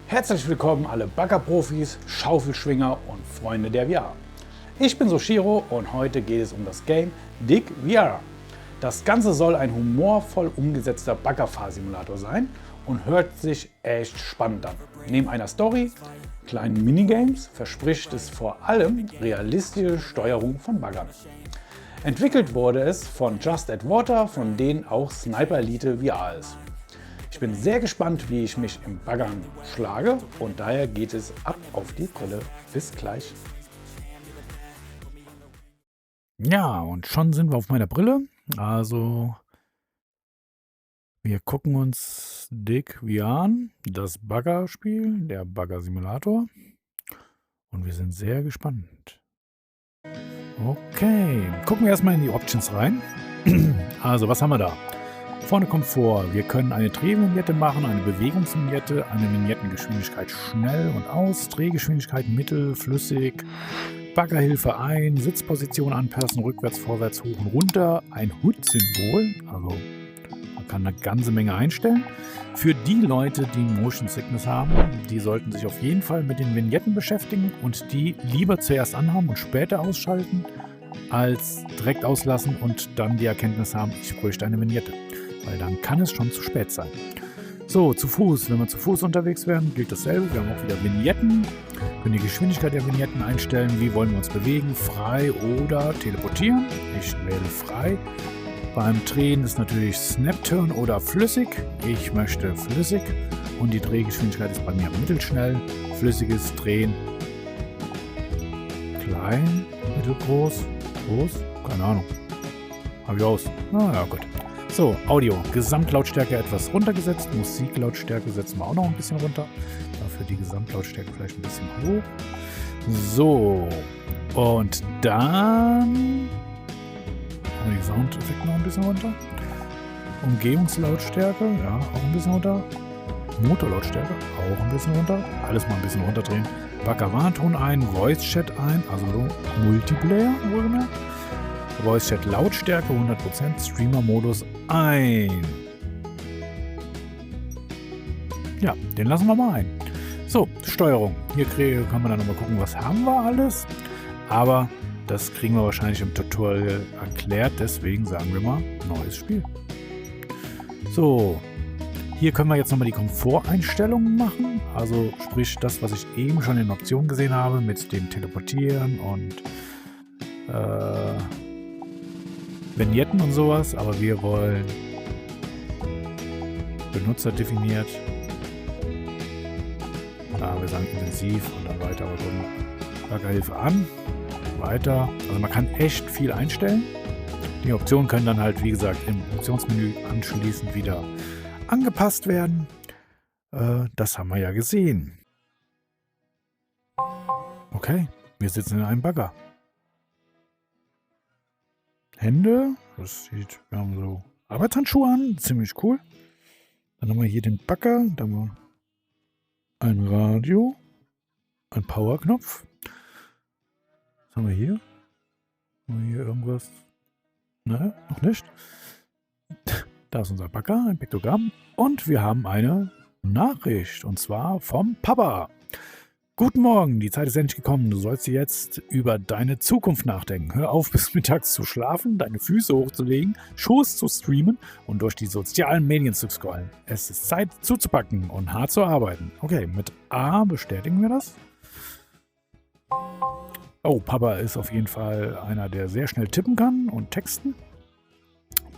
Herzlich willkommen alle Baggerprofis, Schaufelschwinger und Freunde der VR. Ich bin Soshiro und heute geht es um das Game Dig VR. Das Ganze soll ein humorvoll umgesetzter Baggerfahrsimulator sein und hört sich echt spannend an. Neben einer Story, kleinen Minigames verspricht es vor allem realistische Steuerung von Baggern. Entwickelt wurde es von Just Add Water, von denen auch Sniper Elite VR ist. Ich bin sehr gespannt, wie ich mich im Baggern schlage und daher geht es ab auf die Brille. Bis gleich. Ja, und schon sind wir auf meiner Brille. Also, wir gucken uns Dig VR an, das Baggerspiel, der Bagger-Simulator. Und wir sind sehr gespannt. Okay, gucken wir erstmal in die Options rein. Also, was haben wir da? Vorne kommt vor, wir können eine Drehvignette machen, eine Bewegungsvignette, eine Vignettengeschwindigkeit schnell und aus, Drehgeschwindigkeit mittel, flüssig, Baggerhilfe ein, Sitzposition anpassen, rückwärts, vorwärts, hoch und runter, ein HUD-Symbol, also man kann eine ganze Menge einstellen. Für die Leute, die Motion Sickness haben, die sollten sich auf jeden Fall mit den Vignetten beschäftigen und die lieber zuerst anhaben und später ausschalten, als direkt auslassen und dann die Erkenntnis haben, ich bräuchte eine Vignette. Weil dann kann es schon zu spät sein. So, zu Fuß. Wenn wir zu Fuß unterwegs wären, gilt dasselbe. Wir haben auch wieder Vignetten. Wir können die Geschwindigkeit der Vignetten einstellen. Wie wollen wir uns bewegen? Frei oder teleportieren? Ich wähle frei. Beim Drehen ist natürlich Snap-Turn oder flüssig. Ich möchte flüssig. Und die Drehgeschwindigkeit ist bei mir mittelschnell. Flüssiges Drehen. Klein, mittelgroß, groß. Keine Ahnung. Habe ich aus. Ja, gut. So, Audio. Gesamtlautstärke etwas runtergesetzt. Musiklautstärke setzen wir auch noch ein bisschen runter. Dafür die Gesamtlautstärke vielleicht ein bisschen hoch. So. Und dann machen wir die Soundeffekte noch ein bisschen runter. Umgebungslautstärke, ja, auch ein bisschen runter. Motorlautstärke, auch ein bisschen runter. Alles mal ein bisschen runterdrehen. Bagger-Warnton ein, Voice-Chat ein, also Multiplayer, wohlgemerkt. Voice Chat Lautstärke 100%, Streamer-Modus ein. Ja, den lassen wir mal ein. So, Steuerung. Hier kann man dann nochmal gucken, was haben wir alles. Aber das kriegen wir wahrscheinlich im Tutorial erklärt, deswegen sagen wir mal, neues Spiel. So, hier können wir jetzt nochmal die Komforteinstellungen machen. Also sprich das, was ich eben schon in Optionen gesehen habe, mit dem Teleportieren und Vignetten und sowas, aber wir wollen Benutzer definiert. Wir sagen intensiv und dann weiter. Baggerhilfe an, weiter. Also man kann echt viel einstellen. Die Optionen können dann halt, wie gesagt, im Optionsmenü anschließend wieder angepasst werden. Das haben wir ja gesehen. Okay, wir sitzen in einem Bagger. Hände, das sieht, wir haben so Arbeitshandschuhe an, ziemlich cool. Dann haben wir hier den Bagger, dann haben wir ein Radio, ein Powerknopf. Was haben wir hier? Haben wir hier irgendwas? Ne, noch nicht. Da ist unser Bagger, ein Piktogramm und wir haben eine Nachricht und zwar vom Papa. Guten Morgen, die Zeit ist endlich gekommen. Du sollst jetzt über deine Zukunft nachdenken. Hör auf, bis mittags zu schlafen, deine Füße hochzulegen, Shows zu streamen und durch die sozialen Medien zu scrollen. Es ist Zeit zuzupacken und hart zu arbeiten. Okay, mit A bestätigen wir das. Oh, Papa ist auf jeden Fall einer, der sehr schnell tippen kann und texten.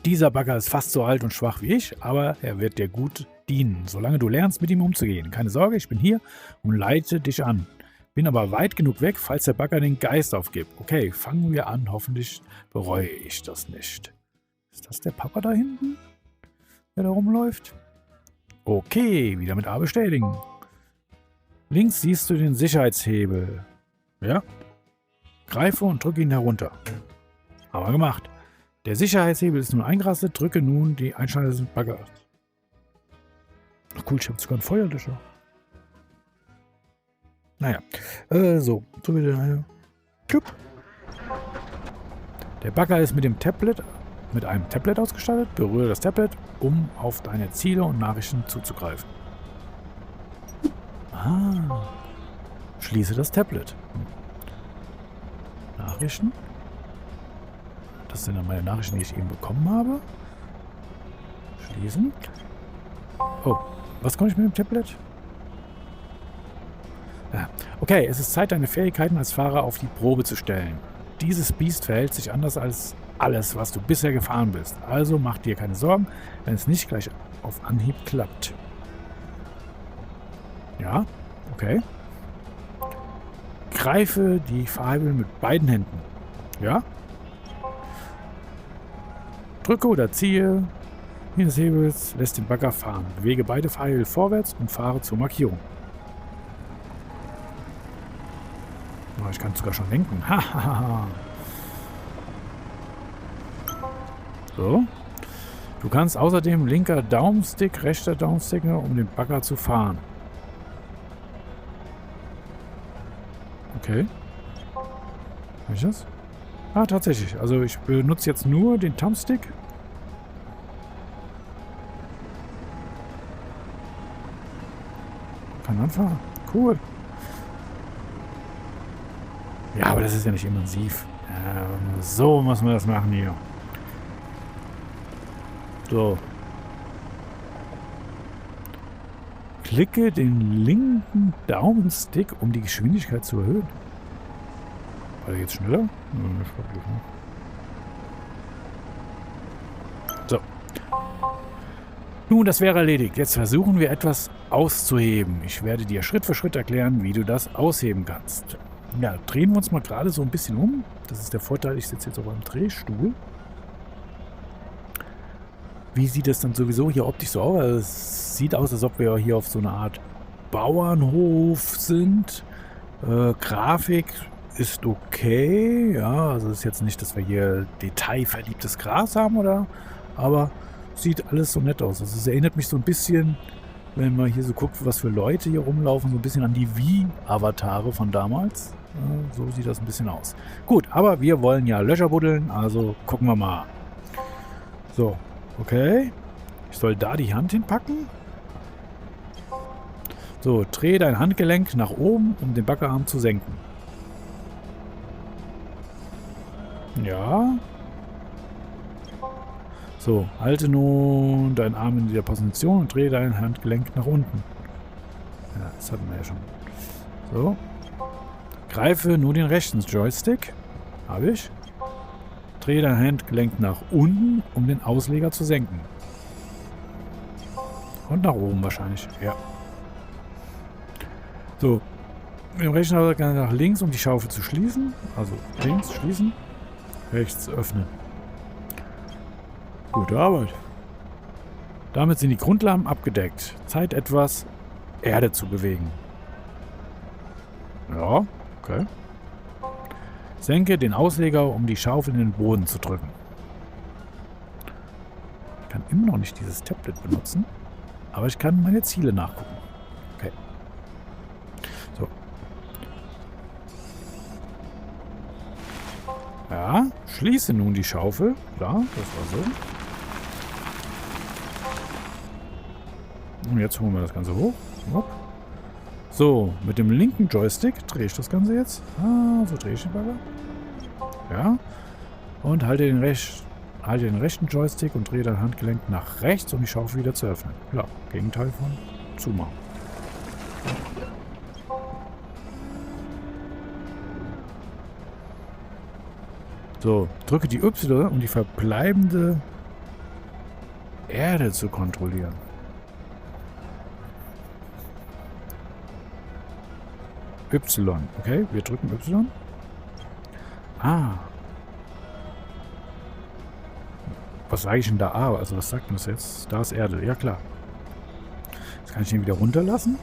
Dieser Bagger ist fast so alt und schwach wie ich, aber er wird dir gut dienen, solange du lernst, mit ihm umzugehen. Keine Sorge, ich bin hier und leite dich an. Bin aber weit genug weg, falls der Bagger den Geist aufgibt. Okay, fangen wir an. Hoffentlich bereue ich das nicht. Ist das der Papa da hinten, der da rumläuft? Okay, wieder mit A bestätigen. Links siehst du den Sicherheitshebel. Ja. Greife und drücke ihn herunter. Haben wir gemacht. Der Sicherheitshebel ist nun eingerastet. Drücke nun die Einschaltung des Baggers. Ach cool, ich habe sogar einen Feuerlöscher. Naja, so wieder eine. Der Bagger ist mit dem Tablet mit einem Tablet ausgestattet. Berühre das Tablet, um auf deine Ziele und Nachrichten zuzugreifen. Ah. Schließe das Tablet. Nachrichten? Das sind dann meine Nachrichten, die ich eben bekommen habe. Schließen. Oh, was konnte ich mit dem Tablet? Ja. Okay, es ist Zeit, deine Fähigkeiten als Fahrer auf die Probe zu stellen. Dieses Biest verhält sich anders als alles, was du bisher gefahren bist. Also mach dir keine Sorgen, wenn es nicht gleich auf Anhieb klappt. Ja, okay. Greife die Fahrbügel mit beiden Händen. Ja. Drücke oder ziehe des Hebels, lässt den Bagger fahren. Bewege beide Fahrhebel vorwärts und fahre zur Markierung. Oh, ich kann sogar schon lenken. So. Du kannst außerdem linker Daumenstick, rechter Daumenstick, um den Bagger zu fahren. Okay. Kann ich das? Ah, tatsächlich. Also ich benutze jetzt nur den Thumbstick. Kann anfahren. Cool. Ja, aber das ist ja nicht immersiv. So muss man das machen hier. So. Klicke den linken Daumenstick, um die Geschwindigkeit zu erhöhen. War der jetzt schneller? Nein, nicht wirklich, ne? So. Nun, das wäre erledigt. Jetzt versuchen wir etwas auszuheben. Ich werde dir Schritt für Schritt erklären, wie du das ausheben kannst. Ja, drehen wir uns mal gerade so ein bisschen um. Das ist der Vorteil, ich sitze jetzt auf einem Drehstuhl. Wie sieht es dann sowieso hier optisch so aus? Also es sieht aus, als ob wir hier auf so einer Art Bauernhof sind. Grafik ist okay. Ja, also es ist jetzt nicht, dass wir hier detailverliebtes Gras haben, oder? Aber sieht alles so nett aus. Also es erinnert mich so ein bisschen, wenn man hier so guckt, was für Leute hier rumlaufen, so ein bisschen an die Wii-Avatare von damals. Ja, so sieht das ein bisschen aus. Gut, aber wir wollen ja Löcher buddeln, also gucken wir mal. So, okay. Ich soll da die Hand hinpacken. So, drehe dein Handgelenk nach oben, um den Baggerarm zu senken. Ja. So, halte nun deinen Arm in dieser Position und drehe dein Handgelenk nach unten. Ja, das hatten wir ja schon. So. Greife nur den rechten Joystick. Habe ich. Drehe dein Handgelenk nach unten, um den Ausleger zu senken. Und nach oben wahrscheinlich. Ja. So. Mit dem rechten Joystick nach links, um die Schaufel zu schließen. Also links schließen. Rechts öffnen. Gute Arbeit. Damit sind die Grundlagen abgedeckt. Zeit, etwas Erde zu bewegen. Ja, okay. Senke den Ausleger, um die Schaufel in den Boden zu drücken. Ich kann immer noch nicht dieses Tablet benutzen, aber ich kann meine Ziele nachgucken. Okay. So. Ja, schließe nun die Schaufel. Klar, das war so. Und jetzt holen wir das Ganze hoch. Hopp. So, mit dem linken Joystick drehe ich das Ganze jetzt. Ah, so drehe ich den Bagger. Ja. Und halte den rechten Joystick und drehe dein Handgelenk nach rechts, um die Schaufel wieder zu öffnen. Ja, Gegenteil von zumachen. So, drücke die Y, um die verbleibende Erde zu kontrollieren. Y. Okay, wir drücken Y. Ah. Was sage ich denn da A? Also was sagt man das jetzt? Da ist Erde. Ja klar. Jetzt kann ich den wieder runterlassen.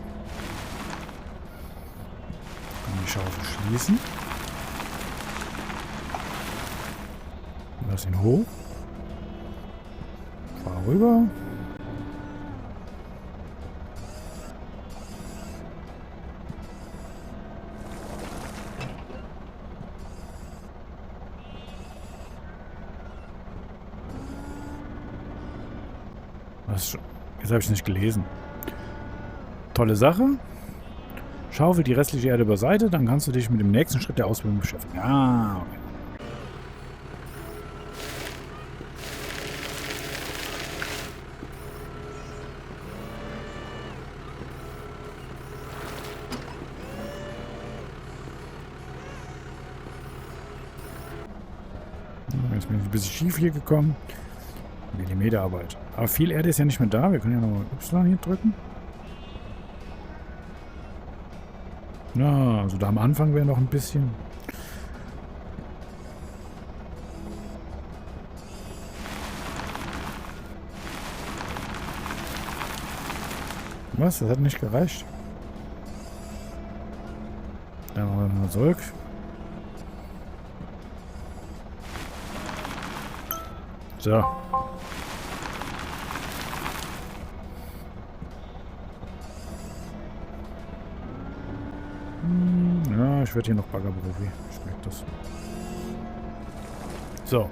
Kann die Schaufel schließen. Lass ihn hoch. Fahr rüber. Jetzt habe ich es nicht gelesen. Tolle Sache. Schaufel die restliche Erde beiseite, dann kannst du dich mit dem nächsten Schritt der Ausbildung beschäftigen. Ah, okay. Jetzt bin ich ein bisschen schief hier gekommen. Millimeterarbeit. Aber viel Erde ist ja nicht mehr da. Wir können ja nochmal Y hier drücken. Ja, also da am Anfang wäre noch ein bisschen. Was? Das hat nicht gereicht. Dann machen wir mal zurück. So. Ja, ich werde hier noch Baggerprofi. Ich merke das. So.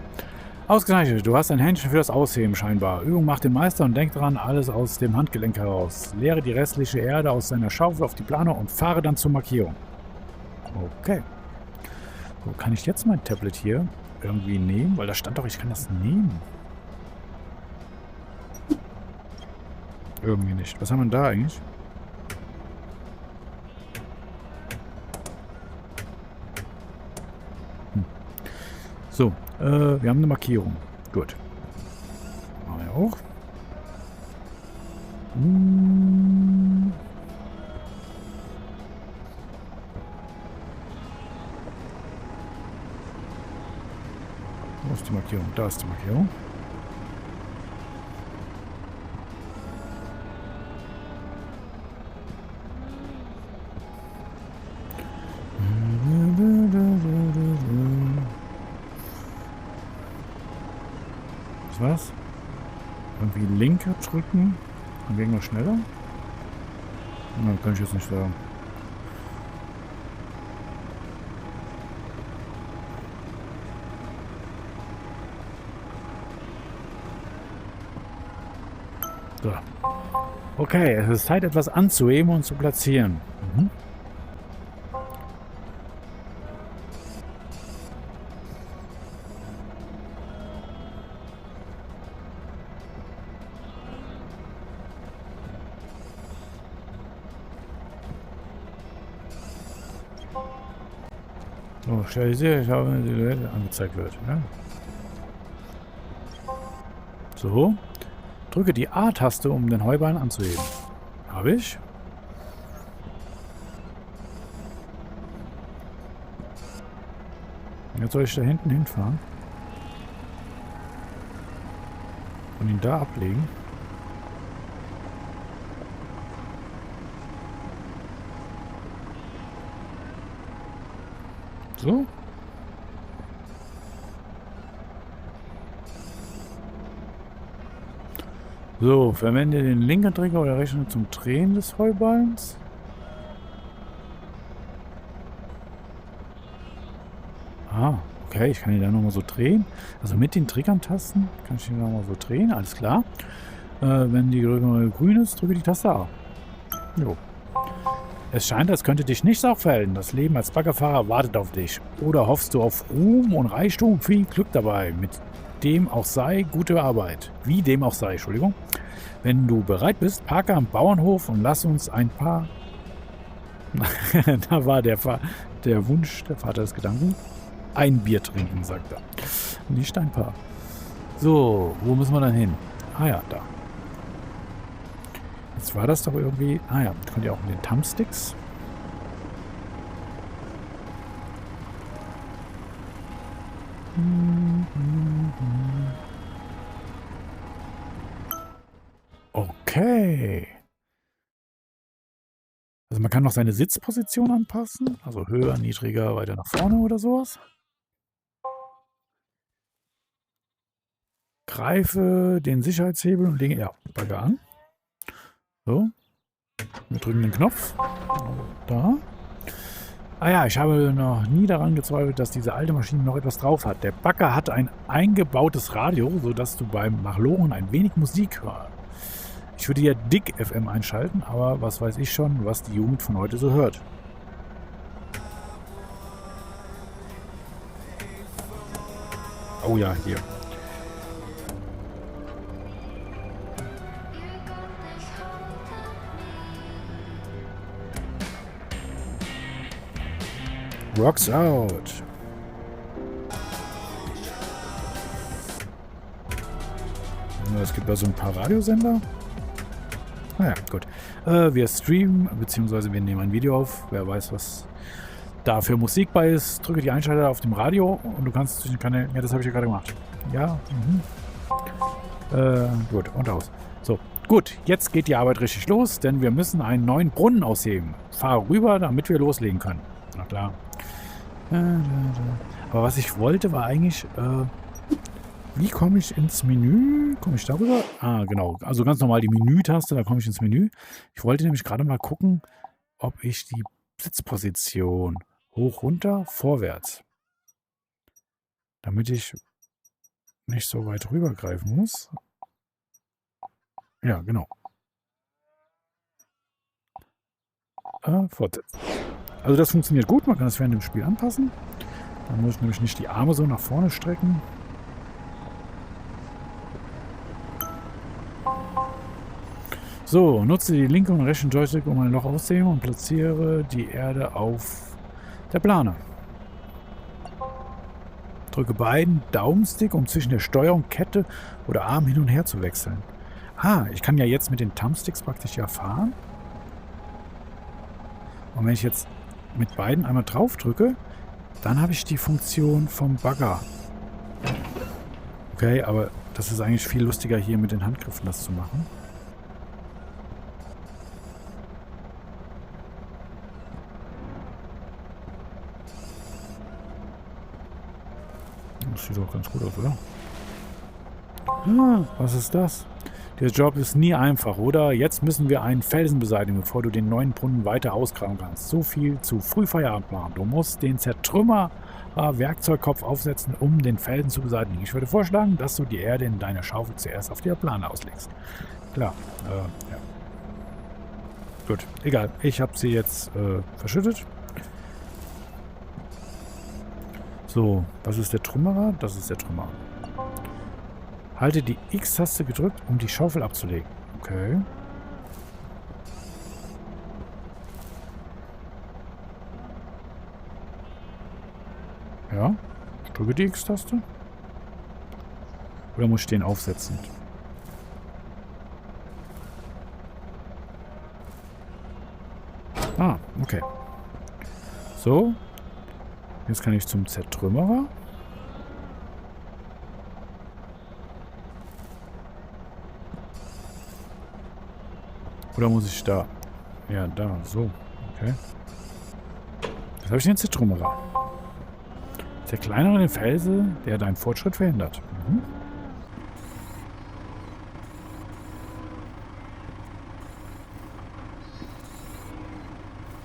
Ausgezeichnet. Du hast ein Händchen für das Ausheben scheinbar. Übung macht den Meister und denk dran, alles aus dem Handgelenk heraus. Leere die restliche Erde aus seiner Schaufel auf die Plane und fahre dann zur Markierung. Okay. So, kann ich jetzt mein Tablet hier irgendwie nehmen? Weil da stand doch, ich kann das nehmen. Irgendwie nicht. Was haben wir da eigentlich? So, wir haben eine Markierung. Gut. Machen wir auch. Wo ist die Markierung? Da ist die Markierung. Was? Irgendwie linker drücken. Dann gehen wir schneller. Na, kann ich jetzt nicht sagen. So. Okay, es ist Zeit, etwas anzuheben und zu platzieren. Mhm. So, stabilisiert, ich habe die Silhouette angezeigt wird. Ja. So. Drücke die A-Taste, um den Heuballen anzuheben. Habe ich. Jetzt soll ich da hinten hinfahren. Und ihn da ablegen. So. So, verwende den linken Trigger oder rechten zum Drehen des Heuballens. Ah, okay, ich kann ihn da nochmal so drehen. Also mit den Triggern-Tasten kann ich ihn nochmal so drehen, alles klar. Wenn die grün ist, drücke die Taste A. Jo. Es scheint, als könnte dich nichts aufhalten. Das Leben als Baggerfahrer wartet auf dich. Oder hoffst du auf Ruhm und Reichtum? Viel Glück dabei. Mit dem auch sei, gute Arbeit. Wie dem auch sei, Entschuldigung. Wenn du bereit bist, parke am Bauernhof und lass uns ein paar... Da war der Wunsch, der Vater des Gedanken. Ein Bier trinken, sagt er. Nicht ein paar. So, wo müssen wir dann hin? Ah ja, da. Jetzt war das doch irgendwie... Ah ja, könnt ihr auch mit den Thumbsticks. Okay. Also man kann noch seine Sitzposition anpassen. Also höher, niedriger, weiter nach vorne oder sowas. Greife den Sicherheitshebel und lege... Ja, Bagger an. So. Wir drücken den Knopf. Da. Ah ja, ich habe noch nie daran gezweifelt, dass diese alte Maschine noch etwas drauf hat. Der Bagger hat ein eingebautes Radio, sodass du beim Machloren ein wenig Musik Ich würde ja Dick FM einschalten, aber was weiß ich schon, was die Jugend von heute so hört. Oh ja, hier. Rocks out. Es gibt da so ein paar Radiosender. Naja, gut. Wir streamen, beziehungsweise wir nehmen ein Video auf. Wer weiß, was da für Musik bei ist. Drücke die Einschalter auf dem Radio und du kannst zwischen den Kanälen... Ja, das habe ich ja gerade gemacht. Ja, gut, und aus. So, gut. Jetzt geht die Arbeit richtig los, denn wir müssen einen neuen Brunnen ausheben. Fahr rüber, damit wir loslegen können. Na klar. Aber was ich wollte, war eigentlich... wie komme ich ins Menü? Komme ich darüber? Ah, genau. Also ganz normal die Menü-Taste, da komme ich ins Menü. Ich wollte nämlich gerade mal gucken, ob ich die Sitzposition hoch, runter, vorwärts. Damit ich nicht so weit rübergreifen muss. Ja, genau. Fortsetzen. Also das funktioniert gut, man kann das während dem Spiel anpassen. Dann muss ich nämlich nicht die Arme so nach vorne strecken. So, nutze die linke und rechten Joystick, um ein Loch auszuheben und platziere die Erde auf der Plane. Drücke beiden Daumenstick, um zwischen der Steuerung, Kette oder Arm hin und her zu wechseln. Ah, ich kann ja jetzt mit den Thumbsticks praktisch ja fahren. Und wenn ich jetzt mit beiden einmal drauf drücke, dann habe ich die Funktion vom Bagger. Okay, aber das ist eigentlich viel lustiger, hier mit den Handgriffen das zu machen. Das sieht doch ganz gut aus, oder? Ah, was ist das? Der Job ist nie einfach, oder? Jetzt müssen wir einen Felsen beseitigen, bevor du den neuen Brunnen weiter ausgraben kannst. So viel zu früh Feierabend machen. Du musst den Zertrümmer-Werkzeugkopf aufsetzen, um den Felsen zu beseitigen. Ich würde vorschlagen, dass du die Erde in deiner Schaufel zuerst auf der Plane auslegst. Klar, ja. Gut, egal. Ich habe sie jetzt verschüttet. So, was ist der Trümmerer? Das ist der Trümmerer. Halte die X-Taste gedrückt, um die Schaufel abzulegen. Okay. Ja, ich drücke die X-Taste. Oder muss ich den aufsetzen? Ah, okay. So. Jetzt kann ich zum Zertrümmerer. Oder muss ich da? Ja, da, so. Okay. Jetzt habe ich den Zertrümmerer. Zerkleinere den Felsen, der deinen Fortschritt verhindert. Mhm.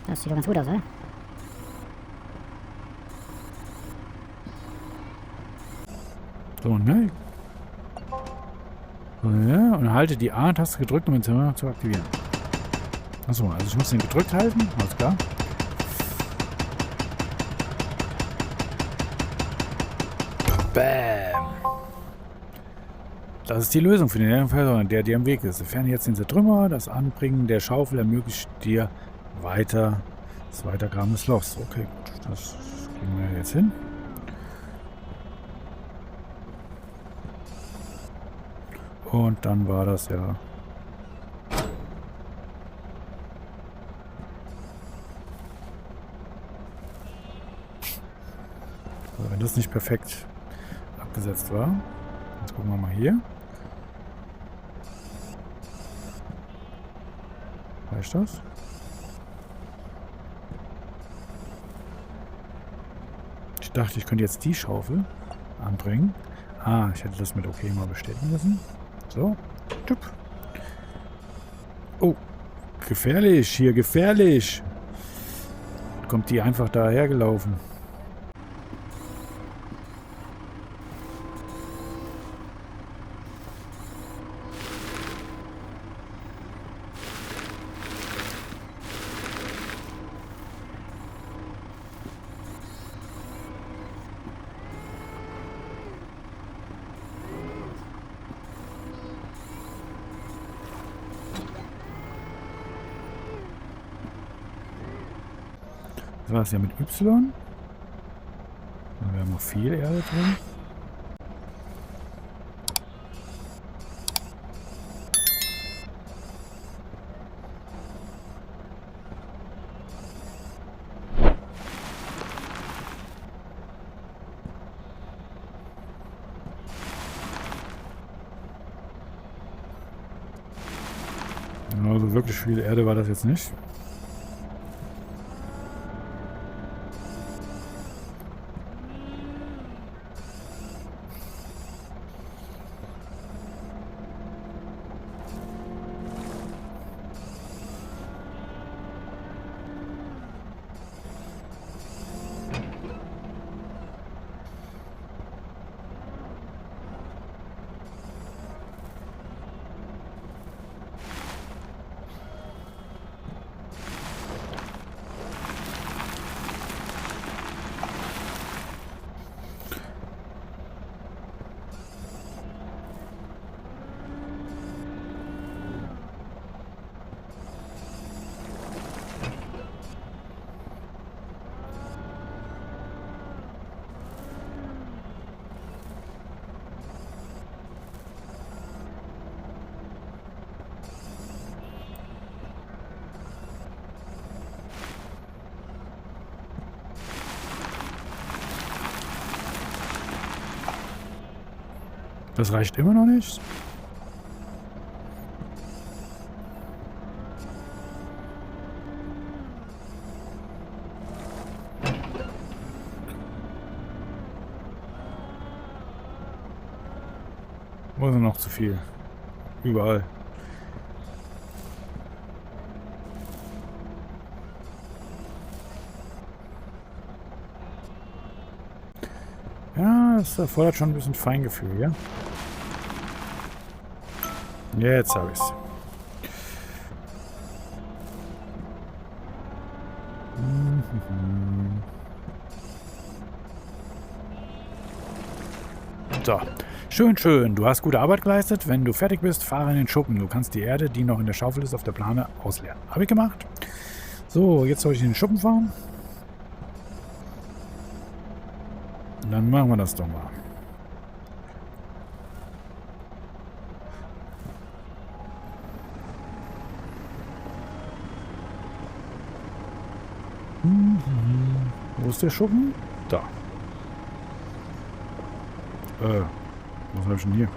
Das sieht doch ganz gut aus, oder? So, ne? So, ja, und halte die A-Taste gedrückt, um den Zertrümmerer zu aktivieren. Achso, also ich muss den gedrückt halten. Alles klar. Bam! Das ist die Lösung für den Felsen, der dir im Weg ist. Entferne jetzt den Zertrümmerer. Das Anbringen der Schaufel ermöglicht dir das Weitergraben des Lochs. Okay, gut. Das kriegen wir jetzt hin. Und dann war das ja... Also wenn das nicht perfekt abgesetzt war. Jetzt gucken wir mal hier. Reicht das? Ich dachte, ich könnte jetzt die Schaufel anbringen. Ah, ich hätte das mit OK mal bestätigen müssen. So. Tup. Oh. Gefährlich. Hier, gefährlich. Kommt die einfach daher gelaufen. war es ja mit Y. Wir haben noch viel Erde drin. Also wirklich viel Erde war das jetzt nicht. Das reicht immer noch nicht. Wo ist noch zu viel? Überall. Ja, das erfordert schon ein bisschen Feingefühl, ja? Jetzt habe ich's. So. Schön, schön. Du hast gute Arbeit geleistet. Wenn du fertig bist, fahre in den Schuppen. Du kannst die Erde, die noch in der Schaufel ist, auf der Plane ausleeren. Habe ich gemacht. So, jetzt soll ich in den Schuppen fahren. Dann machen wir das doch mal. Wo ist der Schuppen? Da. Was habe ich denn hier?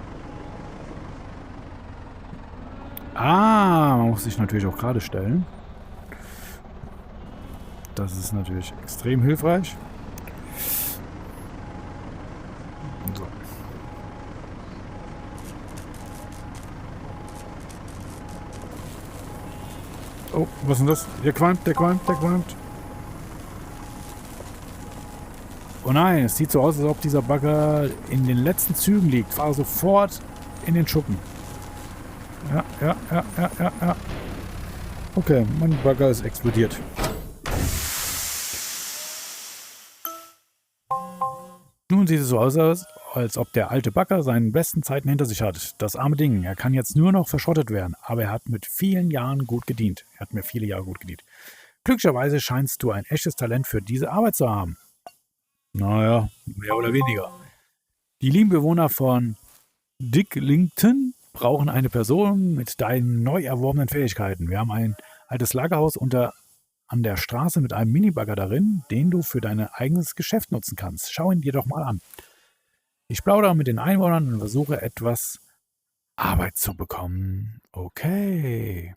Ah, man muss sich natürlich auch gerade stellen. Das ist natürlich extrem hilfreich. So. Oh, was ist denn das? Der qualmt, der qualmt, der qualmt. Oh nein, es sieht so aus, als ob dieser Bagger in den letzten Zügen liegt. Fahre sofort in den Schuppen. Ja. Okay, mein Bagger ist explodiert. Nun sieht es so aus, als ob der alte Bagger seine besten Zeiten hinter sich hat. Das arme Ding, er kann jetzt nur noch verschrottet werden, aber er hat mit vielen Jahren gut gedient. Er hat mir viele Jahre gut gedient. Glücklicherweise scheinst du ein echtes Talent für diese Arbeit zu haben. Naja, mehr oder weniger. Die lieben Bewohner von Dicklington brauchen eine Person mit deinen neu erworbenen Fähigkeiten. Wir haben ein altes Lagerhaus an der Straße mit einem Minibagger darin, den du für dein eigenes Geschäft nutzen kannst. Schau ihn dir doch mal an. Ich plaudere mit den Einwohnern und versuche etwas Arbeit zu bekommen. Okay.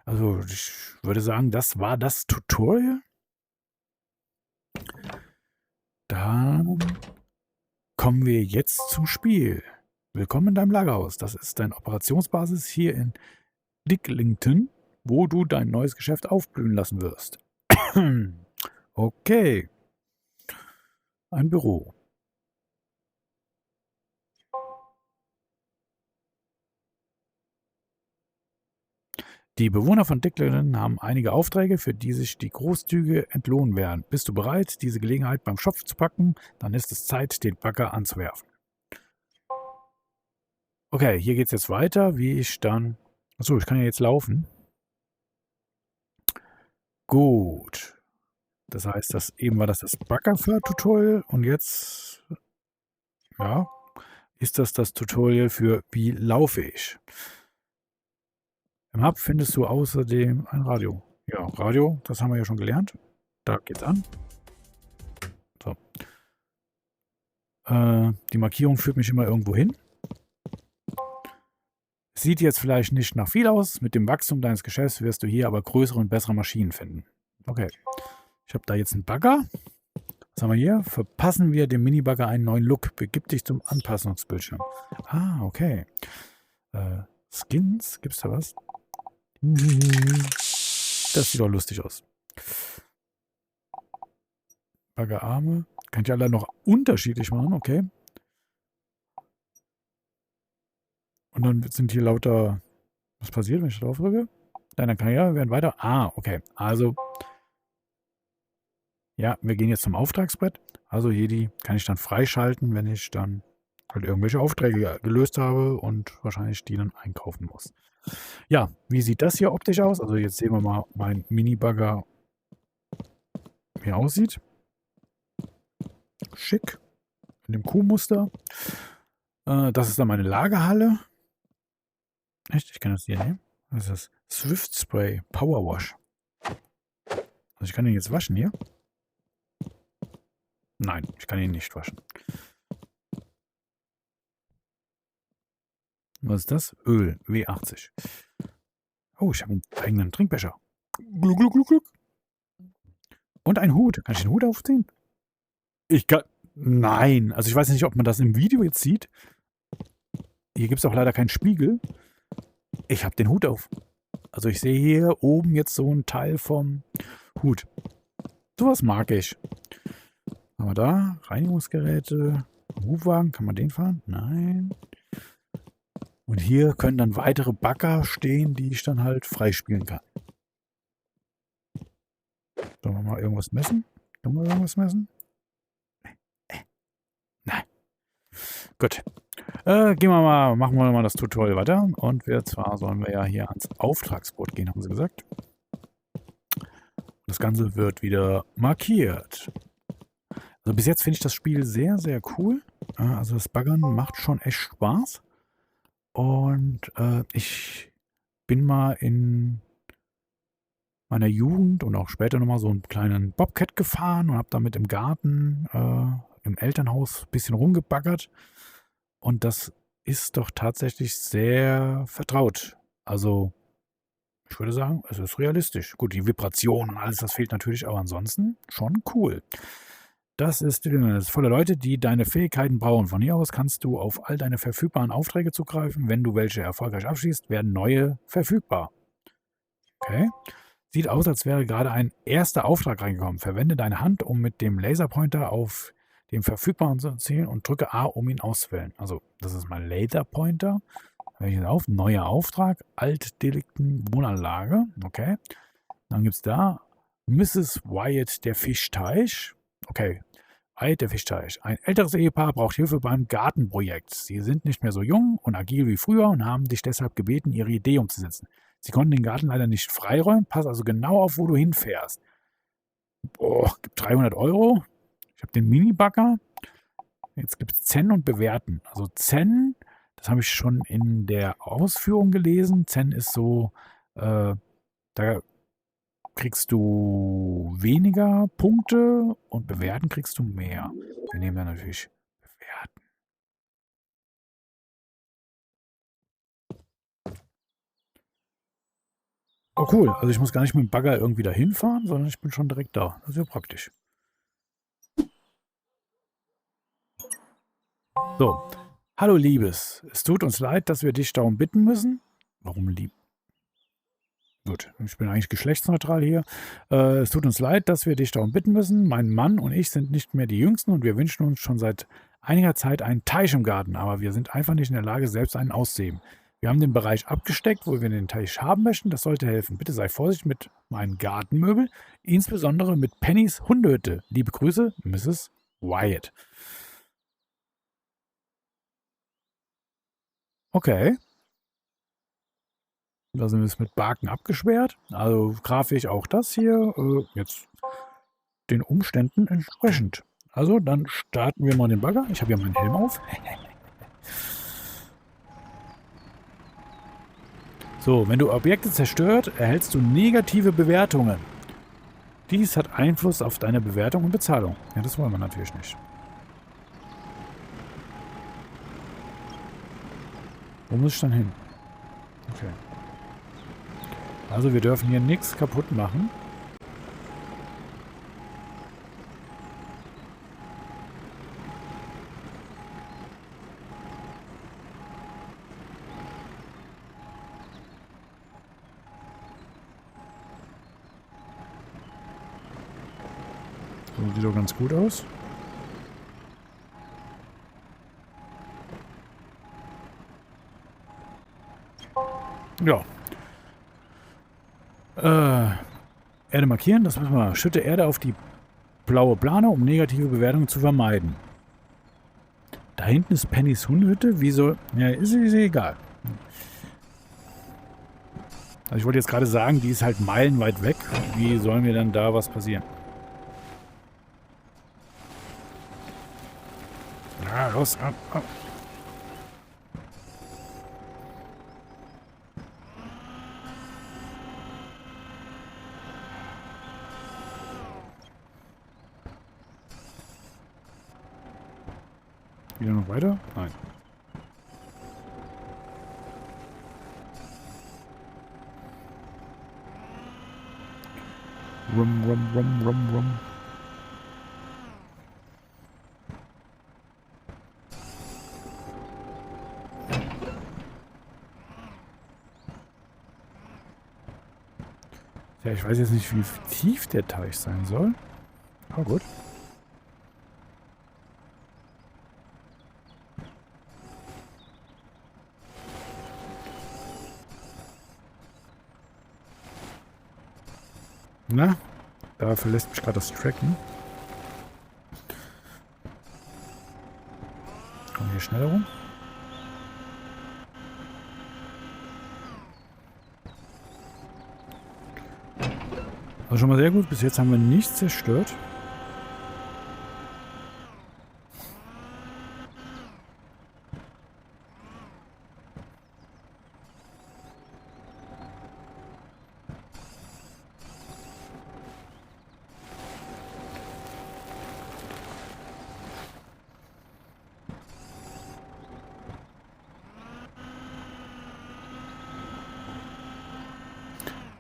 Also ich würde sagen, das war das Tutorial. Dann kommen wir jetzt zum Spiel. Willkommen in deinem Lagerhaus. Das ist deine Operationsbasis hier in Dicklington, wo du dein neues Geschäft aufblühen lassen wirst. Okay. Ein Büro. Die Bewohner von Dicklington haben einige Aufträge, für die sich die großzügig entlohnen werden. Bist du bereit, diese Gelegenheit beim Schopf zu packen? Dann ist es Zeit, den Bagger anzuwerfen. Okay, hier geht es jetzt weiter, wie ich dann... Achso, ich kann ja jetzt laufen. Gut. Das heißt, eben war das Baggerfahr-Tutorial und jetzt, ja, ist das Tutorial für wie laufe ich. Im Hub findest du außerdem ein Radio. Ja, Radio, das haben wir ja schon gelernt. Da geht's an. So. Die Markierung führt mich immer irgendwo hin. Sieht jetzt vielleicht nicht nach viel aus. Mit dem Wachstum deines Geschäfts wirst du hier aber größere und bessere Maschinen finden. Okay. Ich habe da jetzt einen Bagger. Was haben wir hier? Verpassen wir dem Minibagger einen neuen Look. Begib dich zum Anpassungsbildschirm. Ah, okay. Skins, gibt's da was? Das sieht doch lustig aus. Baggerarme. Kann ich alle noch unterschiedlich machen, okay. Und dann sind hier lauter... Was passiert, wenn ich drauf drücke? Deine Karriere werden weiter... Ah, okay. Also... Ja, wir gehen jetzt zum Auftragsbrett. Also Jedi kann ich dann freischalten, wenn ich dann halt irgendwelche Aufträge gelöst habe und wahrscheinlich die dann einkaufen muss. Ja, wie sieht das hier optisch aus? Also jetzt sehen wir mal mein Mini-Bagger, wie er aussieht. Schick. In dem Kuhmuster. Das ist dann meine Lagerhalle. Echt? Ich kann das hier nehmen. Das ist das Swift Spray Power Wash. Also ich kann den jetzt waschen hier. Nein, ich kann ihn nicht waschen. Was ist das? Öl, W80. Oh, ich habe einen eigenen Trinkbecher. Gluck, gluck, gluck, gluck. Und ein Hut. Kann ich den Hut aufziehen? Ich kann... Nein, also ich weiß nicht, ob man das im Video jetzt sieht. Hier gibt es auch leider keinen Spiegel. Ich habe den Hut auf. Also ich sehe hier oben jetzt so einen Teil vom Hut. Sowas mag ich. Haben wir da? Reinigungsgeräte. Hubwagen, kann man den fahren? Nein. Und hier können dann weitere Bagger stehen, die ich dann halt freispielen kann. Sollen wir mal irgendwas messen? Können wir irgendwas messen? Nein. Gut. Machen wir mal das Tutorial weiter. Und zwar sollen wir ja hier ans Auftragsboot gehen, haben sie gesagt. Das Ganze wird wieder markiert. Also bis jetzt finde ich das Spiel sehr, sehr cool. Also das Baggern macht schon echt Spaß. Und ich bin mal in meiner Jugend und auch später nochmal so einen kleinen Bobcat gefahren und habe damit im Garten, im Elternhaus ein bisschen rumgebaggert. Und das ist doch tatsächlich sehr vertraut. Also ich würde sagen, es ist realistisch. Gut, die Vibration und alles, das fehlt natürlich, aber ansonsten schon cool. Das ist voller Leute, die deine Fähigkeiten brauchen. Von hier aus kannst du auf all deine verfügbaren Aufträge zugreifen. Wenn du welche erfolgreich abschließt, werden neue verfügbar. Okay. Sieht aus, als wäre gerade ein erster Auftrag reingekommen. Verwende deine Hand, um mit dem Laserpointer auf dem verfügbaren zu zielen und drücke A, um ihn auszuwählen. Also, das ist mein Laserpointer. Wenn ich auf, neuer Auftrag, Altdelikten, Wohnanlage. Okay. Dann gibt es da Mrs. Wyatt, der Fischteich. Okay, Wyatt, der Fischteich. Ein älteres Ehepaar braucht Hilfe beim Gartenprojekt. Sie sind nicht mehr so jung und agil wie früher und haben dich deshalb gebeten, ihre Idee umzusetzen. Sie konnten den Garten leider nicht freiräumen. Pass also genau auf, wo du hinfährst. Boah, gibt 300 €. Ich habe den Mini-Bagger. Jetzt gibt es Zen und Bewerten. Also Zen, das habe ich schon in der Ausführung gelesen. Zen ist so, da kriegst du weniger Punkte und bewerten kriegst du mehr. Wir nehmen dann natürlich bewerten. Oh cool, also ich muss gar nicht mit dem Bagger irgendwie dahin fahren, sondern ich bin schon direkt da. Das ist ja praktisch. So, hallo Liebes, es tut uns leid, dass wir dich darum bitten müssen. Warum lieb? Gut, ich bin eigentlich geschlechtsneutral hier. Es tut uns leid, dass wir dich darum bitten müssen. Mein Mann und ich sind nicht mehr die Jüngsten und wir wünschen uns schon seit einiger Zeit einen Teich im Garten, aber wir sind einfach nicht in der Lage, selbst einen auszuheben. Wir haben den Bereich abgesteckt, wo wir den Teich haben möchten. Das sollte helfen. Bitte sei vorsichtig mit meinen Gartenmöbeln, insbesondere mit Pennys Hundehütte. Liebe Grüße, Mrs. Wyatt. Okay. Da sind wir es mit Baken abgesperrt. Also grafisch auch das hier. Jetzt den Umständen entsprechend. Also, dann starten wir mal den Bagger. Ich habe ja meinen Helm auf. So, wenn du Objekte zerstört, erhältst du negative Bewertungen. Dies hat Einfluss auf deine Bewertung und Bezahlung. Ja, das wollen wir natürlich nicht. Wo muss ich dann hin? Okay. Also wir dürfen hier nichts kaputt machen. So, sieht doch ganz gut aus. Ja. Erde markieren, das müssen wir. Schütte Erde auf die blaue Plane, um negative Bewertungen zu vermeiden. Da hinten ist Pennys Hundehütte. Wieso? Ja, ist egal. Also ich wollte jetzt gerade sagen, die ist halt meilenweit weg. Wie soll mir dann da was passieren? Ja, los. Wieder noch weiter? Nein. Rum. Ja, ich weiß jetzt nicht, wie tief der Teich sein soll. Aber gut. Na, da verlässt mich gerade das Tracken. Kommen wir hier schneller rum. Also schon mal sehr gut. Bis jetzt haben wir nichts zerstört.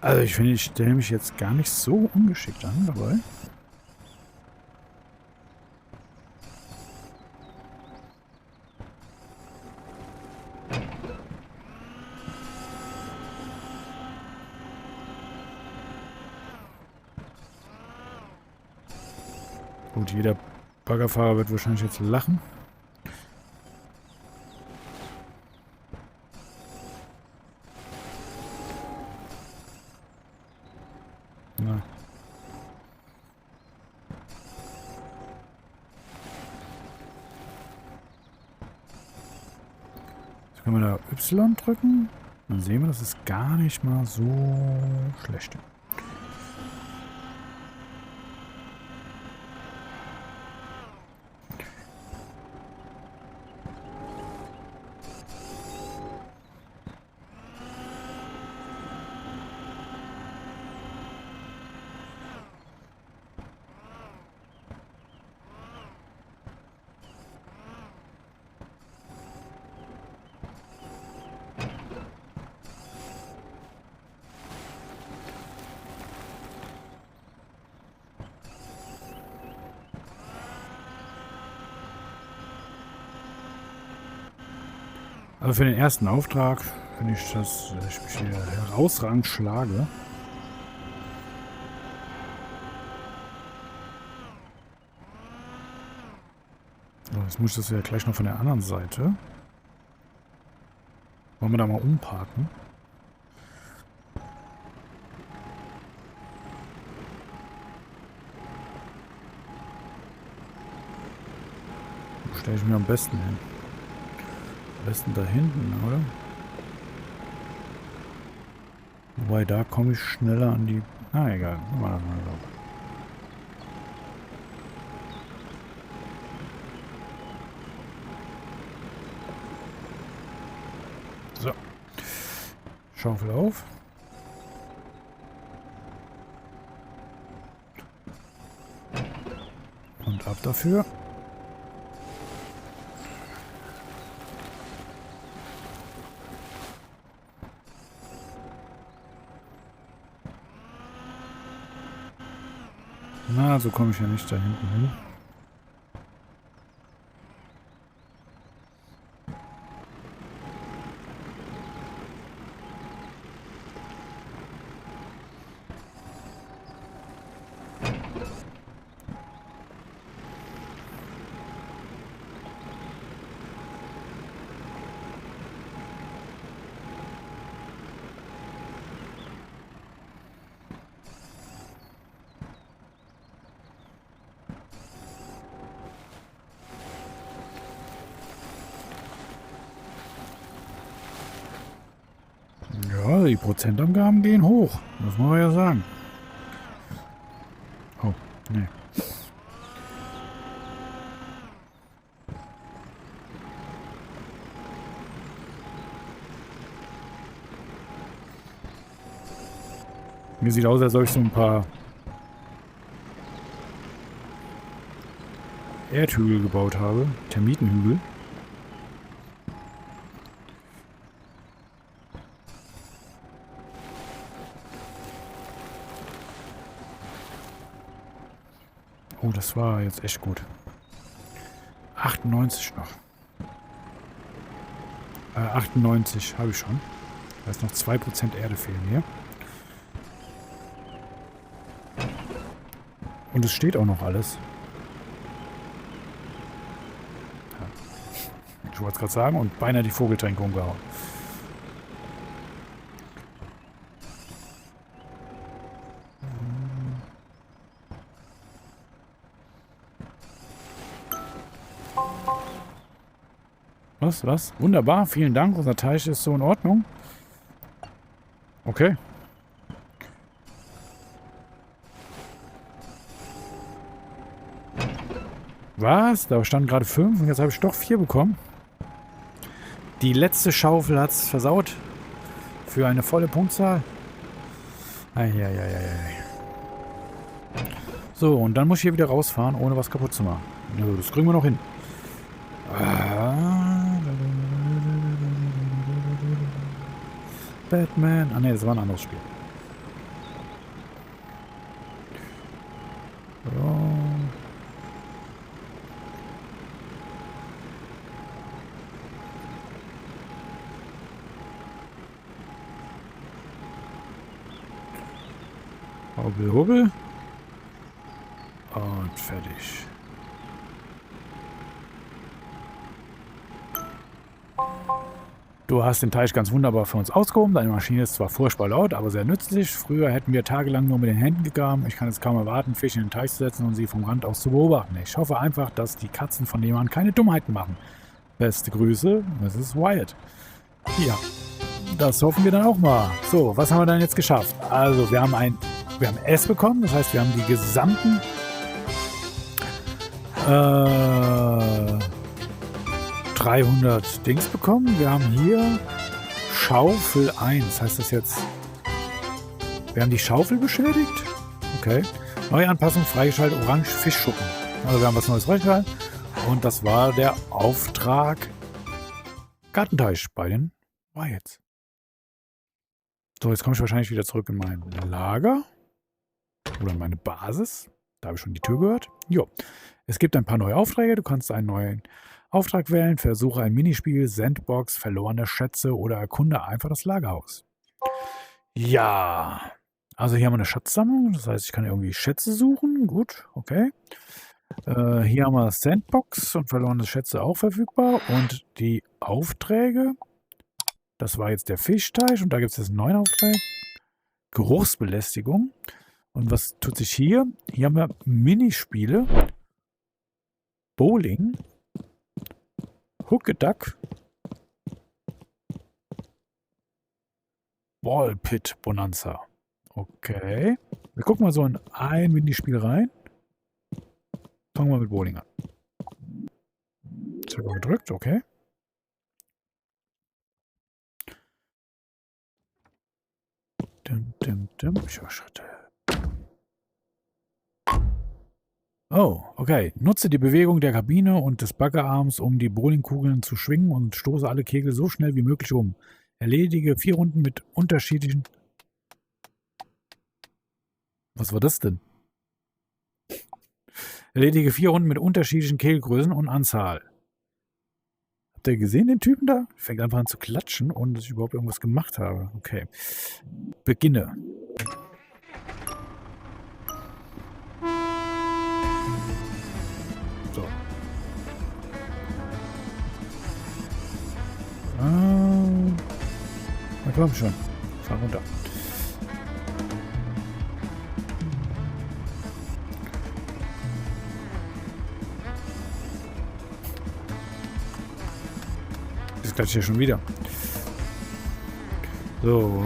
Also ich finde, ich stelle mich jetzt gar nicht so ungeschickt an dabei. Gut, jeder Baggerfahrer wird wahrscheinlich jetzt lachen. Na. Jetzt können wir da Y drücken. Dann sehen wir, das ist gar nicht mal so schlecht. Also für den ersten Auftrag finde ich, dass ich mich hier herausragend schlage. So, jetzt muss ich das ja gleich noch von der anderen Seite. Wollen wir da mal umparken? Wo stelle ich mir am besten hin? Am besten da hinten, oder? Wobei, da komme ich schneller an die... Na, egal. Machen wir das mal so. So. Schaufel auf. Und ab dafür. Na, so komme ich ja nicht da hinten hin. Ja, die Prozentangaben gehen hoch. Das muss man ja sagen. Oh, nee. Mir sieht aus, als ob ich so ein paar Erdhügel gebaut habe. Termitenhügel. Oh, das war jetzt echt gut. 98 noch. 98 habe ich schon. Da ist noch 2% Erde fehlen hier. Und es steht auch noch alles. Ja. Ich wollte es gerade sagen und beinahe die Vogeltränke umgehauen. Was? Wunderbar, vielen Dank. Unser Teich ist so in Ordnung. Okay. Was? Da standen gerade 5 und jetzt habe ich doch 4 bekommen. Die letzte Schaufel hat es versaut. Für eine volle Punktzahl. Eieieiei. So, und dann muss ich hier wieder rausfahren, ohne was kaputt zu machen. Ja, das kriegen wir noch hin. Batman. Ah ne, das war ein anderes Spiel. So. Hubbel, hubbel. Und fertig. Du hast den Teich ganz wunderbar für uns ausgehoben. Deine Maschine ist zwar furchtbar laut, aber sehr nützlich. Früher hätten wir tagelang nur mit den Händen gegraben. Ich kann es kaum erwarten, Fische in den Teich zu setzen und sie vom Rand aus zu beobachten. Ich hoffe einfach, dass die Katzen von nebenan keine Dummheiten machen. Beste Grüße, Mrs. Wyatt. Ja, das hoffen wir dann auch mal. So, was haben wir dann jetzt geschafft? Also, wir haben S bekommen. Das heißt, wir haben die gesamten 300 Dings bekommen. Wir haben hier Schaufel 1. Heißt das jetzt, wir haben die Schaufel beschädigt? Okay. Neue Anpassung freigeschaltet, orange Fischschuppen. Also wir haben was Neues freigeschaltet. Und das war der Auftrag Gartenteich bei den Wyatts. So, jetzt komme ich wahrscheinlich wieder zurück in mein Lager. Oder in meine Basis. Da habe ich schon die Tür gehört. Jo. Es gibt ein paar neue Aufträge. Du kannst einen neuen Auftrag wählen. Versuche ein Minispiel, Sandbox, verlorene Schätze oder erkunde einfach das Lagerhaus. Ja. Also hier haben wir eine Schatzsammlung. Das heißt, ich kann irgendwie Schätze suchen. Gut, okay. Hier haben wir Sandbox und verlorene Schätze auch verfügbar. Und die Aufträge. Das war jetzt der Fischteich. Und da gibt es jetzt einen neuen Auftrag. Geruchsbelästigung. Und was tut sich hier? Hier haben wir Minispiele. Bowling. Hookeduck. Ballpit Bonanza. Okay. Wir gucken mal so in ein Minispiel rein. Fangen wir mit Bowling an. Zöger gedrückt, okay. Temposchritte. Oh, okay. Nutze die Bewegung der Kabine und des Baggerarms, um die Bowlingkugeln zu schwingen und stoße alle Kegel so schnell wie möglich um. Erledige 4 Runden mit unterschiedlichen... Was war das denn? Erledige 4 Runden mit unterschiedlichen Kegelgrößen und Anzahl. Habt ihr gesehen, den Typen da? Fängt einfach an zu klatschen, ohne dass ich überhaupt irgendwas gemacht habe. Okay. Beginne. So. Na komm schon. Fahr runter. Das klatscht hier schon wieder. So.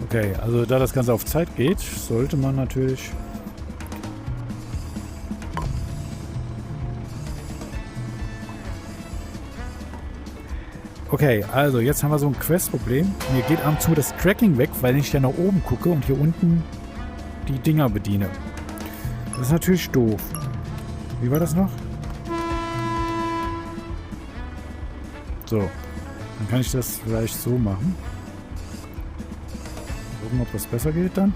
Okay, also da das Ganze auf Zeit geht, sollte man natürlich... Okay, also jetzt haben wir so ein Quest-Problem. Mir geht ab und zu das Tracking weg, weil ich ja nach oben gucke und hier unten die Dinger bediene. Das ist natürlich doof. Wie war das noch? So, dann kann ich das vielleicht so machen. Gucken, ob das besser geht dann.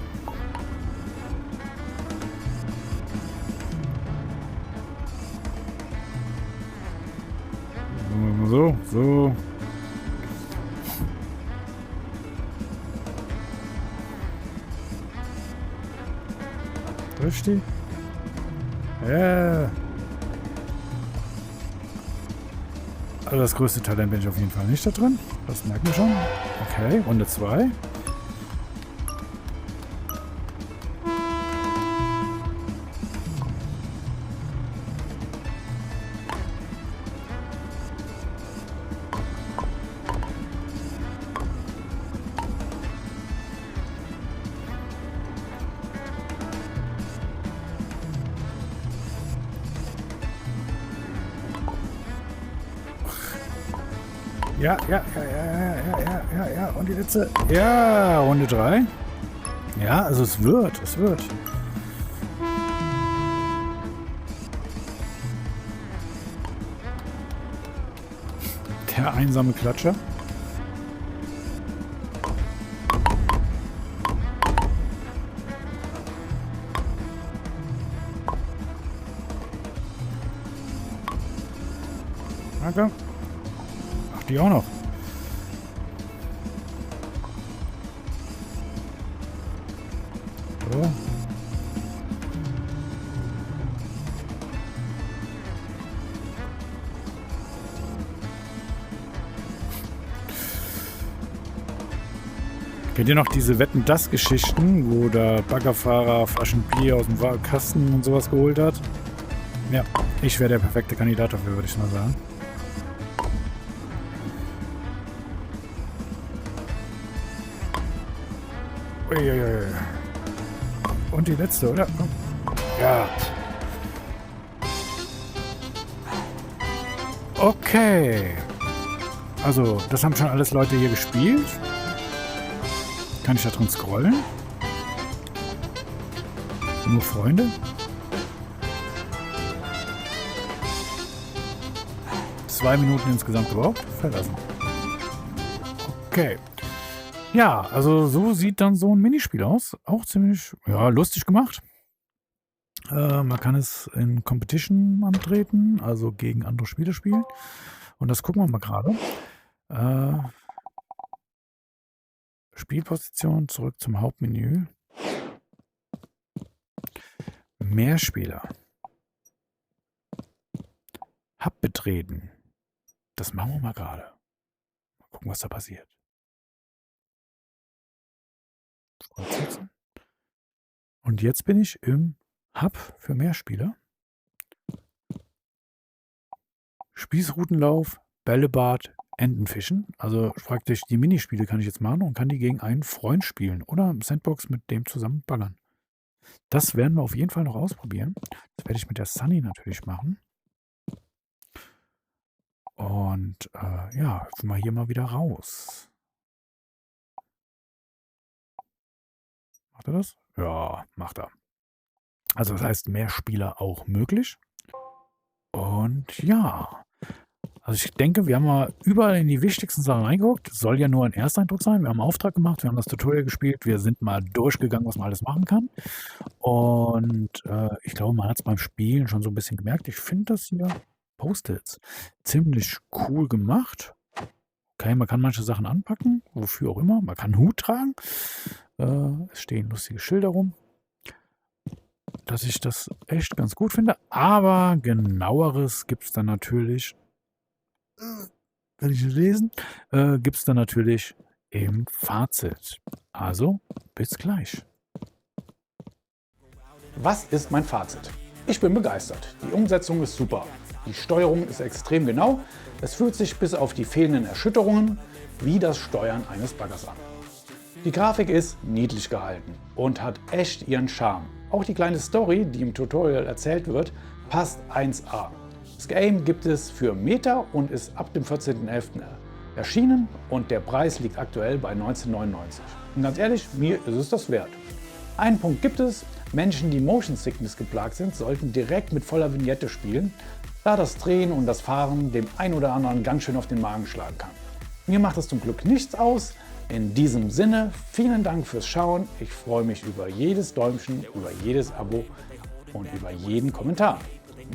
So. Richtig? Ja. Also das größte Talent bin ich auf jeden Fall nicht da drin. Das merken wir schon. Okay, Runde 2. Ja. Und die letzte. Ja, Runde 3. Ja, also es wird. Der einsame Klatscher. Okay. Ach, die auch noch. So. Kennt ihr noch diese Wetten-Das-Geschichten, wo der Baggerfahrer Flaschen Bier aus dem Kasten und sowas geholt hat? Ja, ich wäre der perfekte Kandidat dafür, würde ich mal sagen. Uiuiui. Und die letzte, oder? Ja. Okay. Also, das haben schon alles Leute hier gespielt. Kann ich da drin scrollen? Nur Freunde? Zwei Minuten insgesamt gebraucht. Verlassen. Okay. Ja, also so sieht dann so ein Minispiel aus. Auch ziemlich, ja, lustig gemacht. Man kann es in Competition antreten, also gegen andere Spieler spielen. Und das gucken wir mal gerade. Spielposition, zurück zum Hauptmenü. Mehrspieler. Hub betreten. Das machen wir mal gerade. Mal gucken, was da passiert. Fortsetzen. Und jetzt bin ich im Hub für Mehrspieler. Spießrutenlauf, Bällebad, Entenfischen. Also praktisch die Minispiele kann ich jetzt machen und kann die gegen einen Freund spielen. Oder im Sandbox mit dem zusammen baggern. Das werden wir auf jeden Fall noch ausprobieren. Das werde ich mit der Sunny natürlich machen. Und ja, hüpfen wir hier mal wieder raus. Macht er das? Ja, macht er. Also das heißt, mehr Spieler auch möglich. Und ja, also ich denke, wir haben mal überall in die wichtigsten Sachen reingeguckt. Soll ja nur ein Ersteindruck sein. Wir haben einen Auftrag gemacht, wir haben das Tutorial gespielt, wir sind mal durchgegangen, was man alles machen kann. Und ich glaube, man hat es beim Spielen schon so ein bisschen gemerkt. Ich finde das hier, Post-its, ziemlich cool gemacht. Okay, man kann manche Sachen anpacken, wofür auch immer. Man kann einen Hut tragen. Es stehen lustige Schilder rum. Dass ich das echt ganz gut finde. Aber genaueres gibt es dann natürlich, kann ich nicht lesen, gibt es dann natürlich im Fazit. Also, bis gleich. Was ist mein Fazit? Ich bin begeistert. Die Umsetzung ist super. Die Steuerung ist extrem genau. Es fühlt sich bis auf die fehlenden Erschütterungen wie das Steuern eines Baggers an. Die Grafik ist niedlich gehalten und hat echt ihren Charme. Auch die kleine Story, die im Tutorial erzählt wird, passt 1A. Das Game gibt es für Meta und ist ab dem 14.11. erschienen und der Preis liegt aktuell bei 19,99 €. Und ganz ehrlich, mir ist es das wert. Einen Punkt gibt es: Menschen, die Motion Sickness geplagt sind, sollten direkt mit voller Vignette spielen, da das Drehen und das Fahren dem ein oder anderen ganz schön auf den Magen schlagen kann. Mir macht es zum Glück nichts aus. In diesem Sinne, vielen Dank fürs Schauen. Ich freue mich über jedes Däumchen, über jedes Abo und über jeden Kommentar.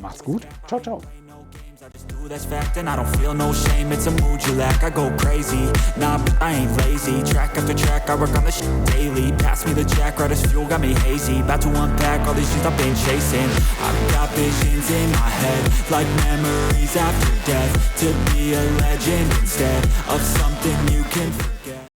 Macht's gut. Ciao, ciao. That's fact and I don't feel no shame, it's a mood you lack. I go crazy, nah but I ain't lazy. Track after track, I work on the shit daily. Pass me the jack, right as fuel, got me hazy. About to unpack all these shit I've been chasing. I've got visions in my head, like memories after death. To be a legend instead of something you can